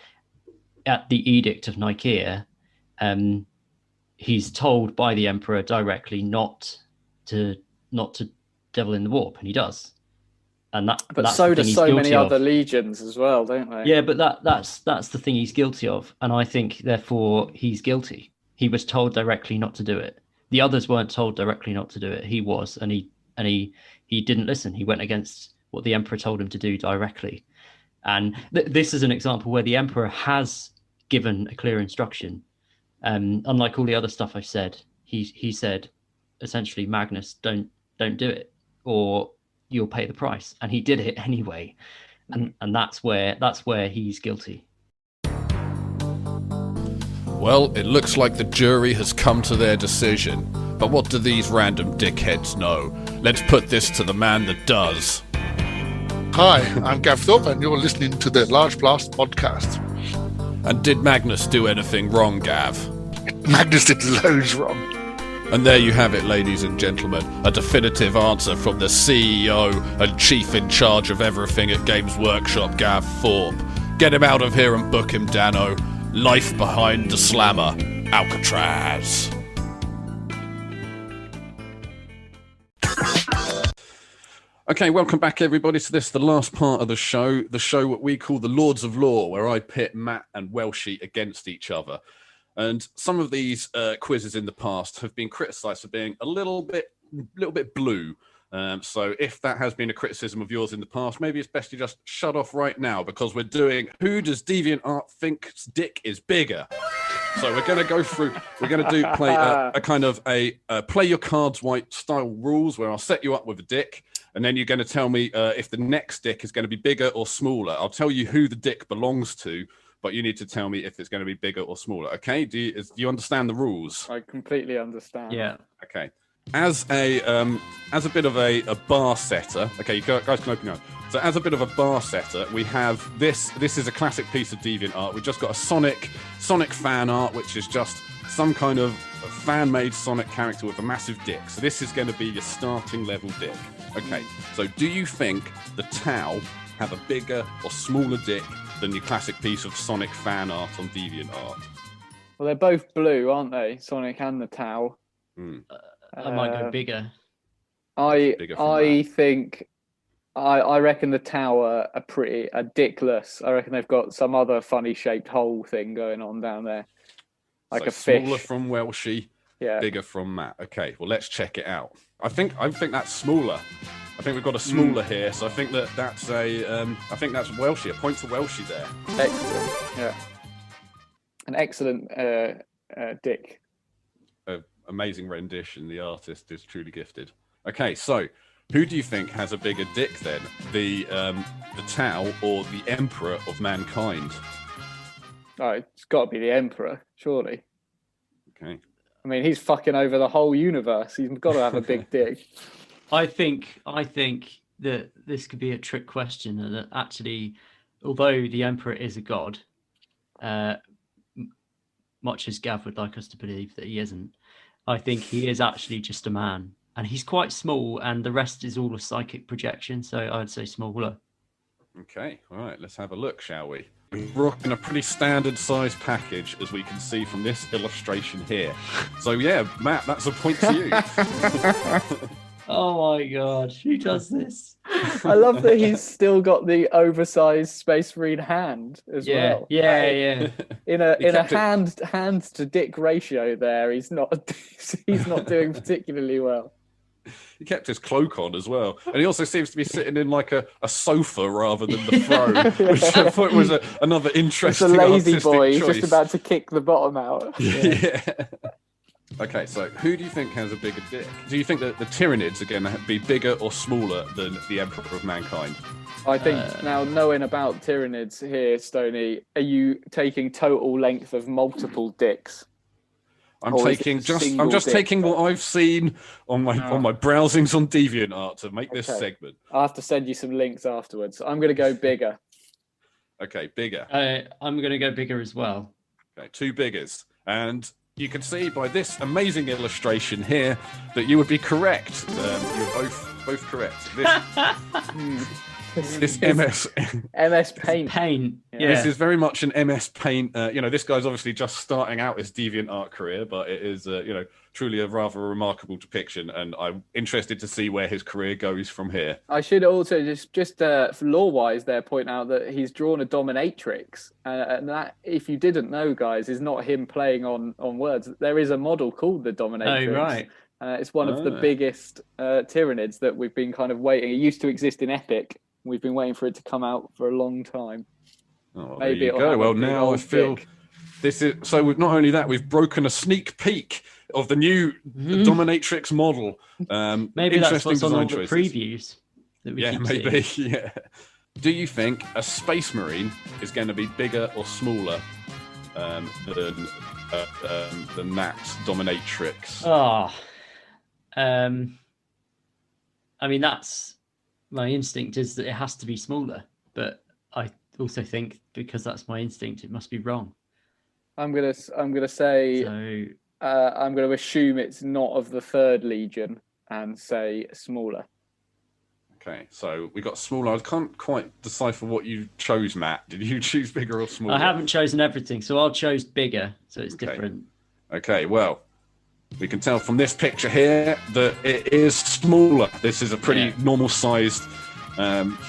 at the Edict of Nicaea, he's told by the Emperor directly not to devil in the warp, and he does. And but so do so many other legions as well, don't they? Yeah, but that's the thing he's guilty of, and I think therefore he's guilty. He was told directly not to do it. The others weren't told directly not to do it. He was, and he didn't listen. He went against what the Emperor told him to do directly. And this is an example where the Emperor has given a clear instruction. Unlike all the other stuff I've said, he said essentially, Magnus, don't do it, or you'll pay the price. And he did it anyway. And that's where he's guilty. Well, it looks like the jury has come to their decision. But what do these random dickheads know? Let's put this to the man that does. Hi, I'm Gav Thorpe, and you're listening to the Large Blast podcast. And did Magnus do anything wrong, Gav? Magnus did loads wrong. And there you have it, ladies and gentlemen. A definitive answer from the CEO and chief in charge of everything at Games Workshop, Gav Thorpe. Get him out of here and book him, Dano. Life behind the slammer, Alcatraz. Okay, welcome back everybody to this, the last part of the show what we call the Lords of Law, where I pit Matt and Welshie against each other. And some of these quizzes in the past have been criticised for being a little bit blue. So if that has been a criticism of yours in the past, maybe it's best you just shut off right now, because we're doing Who Does DeviantArt Think's Dick is Bigger? So we're going to go through, play a kind of a play your cards white style rules, where I'll set you up with a dick, and then you're going to tell me if the next dick is going to be bigger or smaller. I'll tell you who the dick belongs to, but you need to tell me if it's going to be bigger or smaller. Okay? Do you understand the rules? I completely understand. Yeah. Okay. As a bit of a bar setter, okay, you guys can open your eyes. So as a bit of a bar setter, we have this. This is a classic piece of DeviantArt. We've just got a Sonic fan art, which is just some kind of fan-made Sonic character with a massive dick. So this is going to be your starting level dick. Okay. So do you think the Tau have a bigger or smaller dick than your classic piece of Sonic fan art on DeviantArt? Well, they're both blue, aren't they? Sonic and the Tau. I might go bigger. I think I reckon the Tower are dickless. I reckon they've got some other funny shaped hole thing going on down there, like so a fish. Smaller from Welshie, yeah. Bigger from Matt. Okay, well let's check it out. I think that's smaller. I think we've got a smaller here, so I think that's Welshie. A point for Welshie there. Excellent. Yeah, an excellent dick. Amazing rendition. The artist is truly gifted. Okay, so who do you think has a bigger dick then? The Tau or the Emperor of Mankind? Oh, it's got to be the Emperor, surely. Okay. I mean, he's fucking over the whole universe. He's got to have a big dick. I think that this could be a trick question, and that actually, although the Emperor is a god, much as Gav would like us to believe that he isn't, I think he is actually just a man, and he's quite small, and the rest is all a psychic projection, so I'd say smaller. Okay, all right, let's have a look, shall we? We're rocking a pretty standard size package, as we can see from this illustration here. So yeah, Matt, that's a point to you. Oh my god, who does this? I love that he's still got the oversized Space Marine hand as well. Yeah. In a hand to dick ratio, there he's not doing particularly well. He kept his cloak on as well, and he also seems to be sitting in like a sofa rather than the throne, which I thought was another interesting. It's a lazy artistic boy, choice. just about to kick the bottom out. Yeah. Okay, so who do you think has a bigger dick? Do you think that the Tyranids are going to be bigger or smaller than the Emperor of Mankind? I think now, knowing about Tyranids here, Stoney, are you taking total length of multiple dicks? I'm just taking what I've seen on my browsings on DeviantArt to make this segment. I'll have to send you some links afterwards. I'm going to go bigger. Okay, bigger. I'm going to go bigger as well. Okay, two biggers. And you can see by this amazing illustration here that you would be correct. You're both correct. This MS Paint. Paint. Yeah. This is very much an MS Paint. This guy's obviously just starting out his DeviantArt career, but it is, truly a rather remarkable depiction, and I'm interested to see where his career goes from here. I should also just lore-wise there point out that he's drawn a dominatrix, and that, if you didn't know, guys, is not him playing on words. There is a model called the dominatrix. Oh, right. It's one of the biggest Tyranids that we've been kind of waiting. It used to exist in Epic. We've been waiting for it to come out for a long time. Oh, Maybe there you go. Well, now I feel dick. this is so. We've not only that, we've broken a sneak peek of the new dominatrix model. Maybe that's what's on all the choices. previews. That we keep maybe. seeing. Yeah. Do you think a Space Marine is going to be bigger or smaller than Matt's dominatrix? Oh, I mean, that's my instinct is that it has to be smaller, but I also think because that's my instinct, it must be wrong. I'm gonna say. So, I'm going to assume it's not of the 3rd Legion and say smaller. Okay, so we got smaller. I can't quite decipher what you chose, Matt. Did you choose bigger or smaller? I haven't chosen everything, so I chose bigger, so it's different. Okay, well, we can tell from this picture here that it is smaller. This is a pretty normal-sized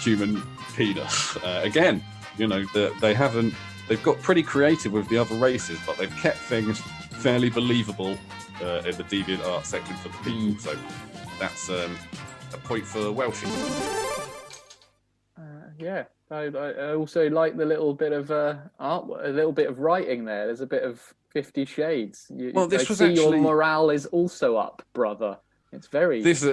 human penis. Again, they've got pretty creative with the other races, but they've kept things fairly believable in the DeviantArt section for the people. So that's a point for Welsh. I also like the little bit of artwork, a little bit of writing there. There's a bit of 50 Shades. Your morale is also up, brother. It's very. This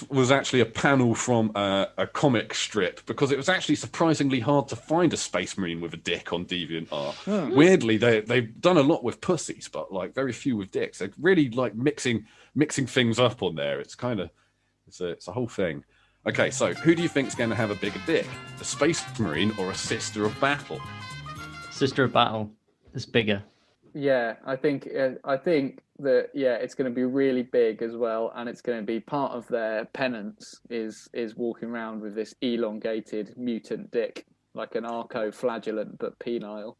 was actually a panel from a comic strip, because it was actually surprisingly hard to find a Space Marine with a dick on DeviantArt. Oh. Weirdly, they've done a lot with pussies, but like very few with dicks. They're really like mixing things up on there. It's kind of it's a whole thing. Okay, so who do you think's going to have a bigger dick, a Space Marine or a Sister of Battle? Sister of Battle is bigger. Yeah, I think that it's going to be really big as well, and it's going to be part of their penance is walking around with this elongated mutant dick, like an arco-flagellant but penile.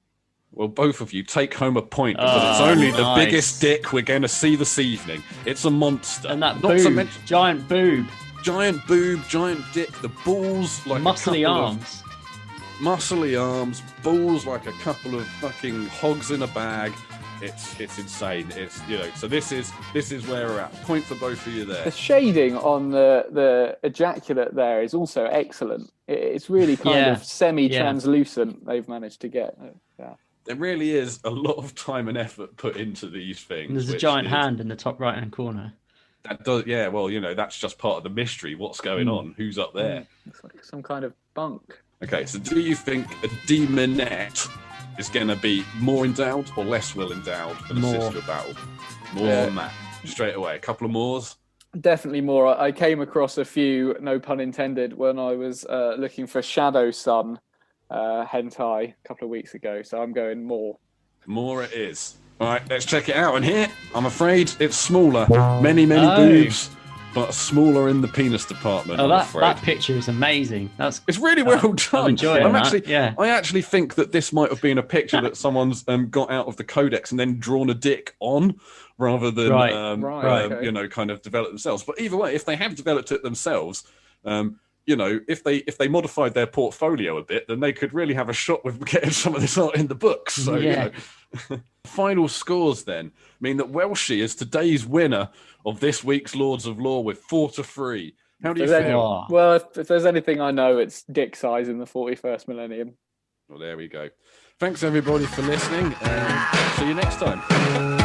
Well, both of you take home a point, because it's only the biggest dick we're going to see this evening. It's a monster, and that boob, giant boob, giant dick, the balls like muscly arms. Muscly arms, balls like a couple of fucking hogs in a bag. It's insane. It's so this is where we're at. Point for both of you there. The shading on the ejaculate there is also excellent. It's really kind of semi-translucent. They've managed to get. There really is a lot of time and effort put into these things. And there's a giant hand in the top right-hand corner. That does, yeah. Well, that's just part of the mystery. What's going on? Who's up there? It's like some kind of bunk. Okay, so do you think a demonette is going to be more endowed or less well endowed than a Sister of Battle? More on that straight away. A couple of mores? Definitely more. I came across a few, no pun intended, when I was looking for Shadow Sun hentai a couple of weeks ago. So I'm going more. More it is. All right, let's check it out. And here, I'm afraid it's smaller. Many boobs. But smaller in the penis department. Oh, that picture is amazing. It's really well done. I'm enjoying that. I actually think that this might have been a picture that someone's got out of the codex and then drawn a dick on, rather than kind of develop themselves. But either way, if they have developed it themselves, if they modified their portfolio a bit, then they could really have a shot with getting some of this art in the books. So final scores then mean that Welshie is today's winner of this week's Lords of Lore with 4-3. How do you feel? Well, if there's anything I know, it's dick size in the 41st millennium. Well, there we go. Thanks everybody for listening, and see you next time.